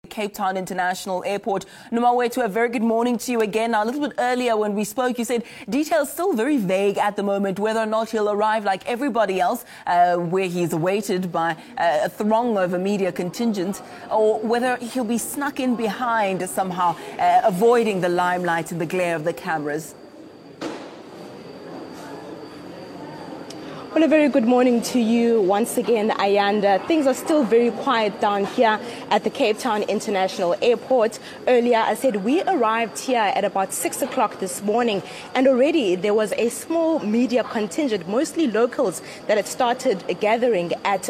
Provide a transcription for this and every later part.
Cape Town International Airport. Nomawethu, a very good morning to you again. Now, a little bit earlier when we spoke, you said details still very vague at the moment, whether or not he'll arrive like everybody else, where he's awaited by a throng of a media contingent, or whether he'll be snuck in behind somehow, avoiding the limelight and the glare of the cameras. Well, a very good morning to you once again, Ayanda. Things are still very quiet down here at the Cape Town International Airport. Earlier, I said we arrived here at about 6 o'clock this morning, and already there was a small media contingent, mostly locals, that had started gathering at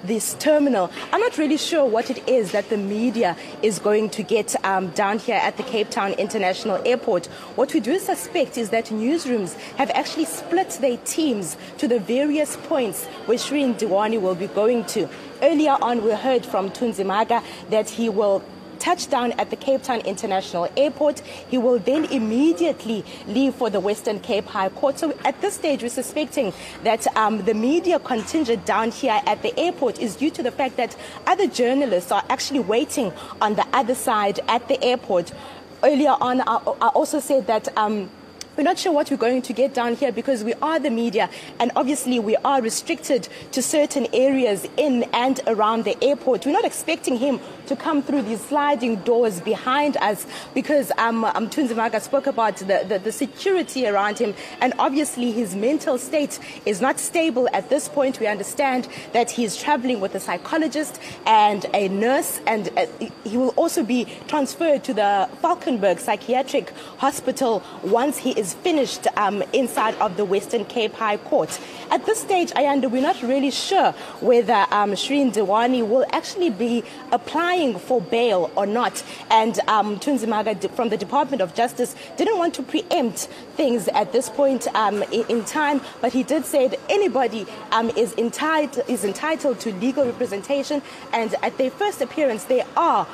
this terminal. I'm not really sure what it is that the media is going to get down here at the Cape Town International Airport. What we do suspect is that newsrooms have actually split their teams to the various points where Shrine Diwani will be going to. Earlier on, we heard from Tunzimaga that he will touch down at the Cape Town International Airport. He will then immediately leave for the Western Cape High Court. So at this stage, we're suspecting that the media contingent down here at the airport is due to the fact that other journalists are actually waiting on the other side at the airport. Earlier on, I also said that we're not sure what we're going to get down here because we are the media, and obviously we are restricted to certain areas in and around the airport. We're not expecting him to come through these sliding doors behind us because Tunzimaga spoke about the security around him, and obviously his mental state is not stable at this point. We understand that he's traveling with a psychologist and a nurse, and he will also be transferred to the Falkenberg Psychiatric Hospital once he is finished inside of the Western Cape High Court. At this stage, Ayanda, we're not really sure whether Shrine Diwani will actually be applying for bail or not. And Tunzimaga from the Department of Justice didn't want to preempt things at this point in time, but he did say that anybody is entitled to legal representation, and at their first appearance, they are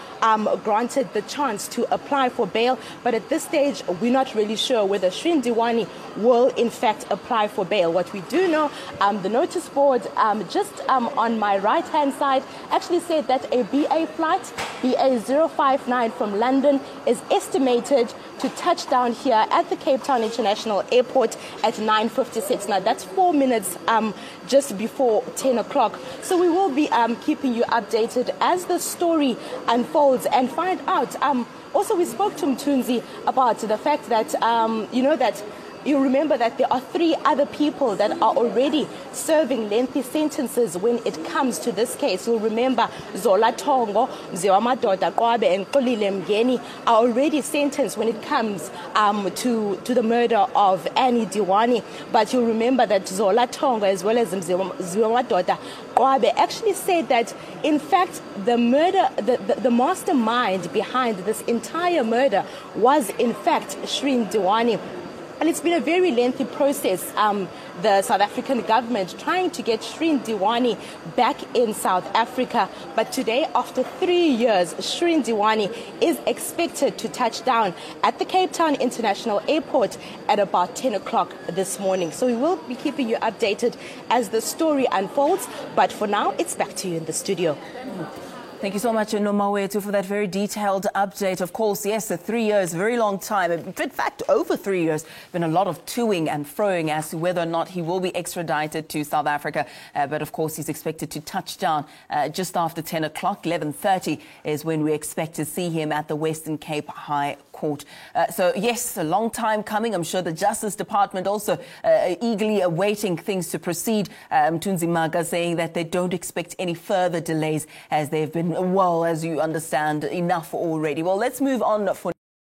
granted the chance to apply for bail. But at this stage, we're not really sure whether Shrine Diwani will in fact apply for bail. What we do know, the notice board just on my right hand side actually said that a BA flight, BA 059 from London, is estimated to touch down here at the Cape Town International Airport at 9:56. Now that's 4 minutes just before 10 o'clock. So we will be keeping you updated as the story unfolds and find out. Also, we spoke to Mtunzi about the fact that, you remember that there are 3 other people that are already serving lengthy sentences when it comes to this case. You'll remember Zola Tongo, Mzewa Madoda Kwabe, and Xolile Mngeni are already sentenced when it comes to the murder of Annie Diwani. But you'll remember that Zola Tongo as well as Mzewa Madoda Kwabe actually said that, in fact, the murder, the mastermind behind this entire murder was, in fact, Shrine Diwani. And it's been a very lengthy process, the South African government trying to get Shrine Diwani back in South Africa. But today, after 3 years, Shrine Diwani is expected to touch down at the Cape Town International Airport at about 10 o'clock this morning. So we will be keeping you updated as the story unfolds. But for now, it's back to you in the studio. Thank you so much, Nomawethu, for that very detailed update. Of course, yes, 3 years, very long time. In fact, over 3 years, been a lot of toing and froing as to whether or not he will be extradited to South Africa. But of course, he's expected to touch down just after 10 o'clock. 11:30 is when we expect to see him at the Western Cape High Court. So yes, a long time coming. I'm sure the Justice Department also eagerly awaiting things to proceed. Tunzimaga saying that they don't expect any further delays as they've been, well, as you understand, enough already. Well, let's move on for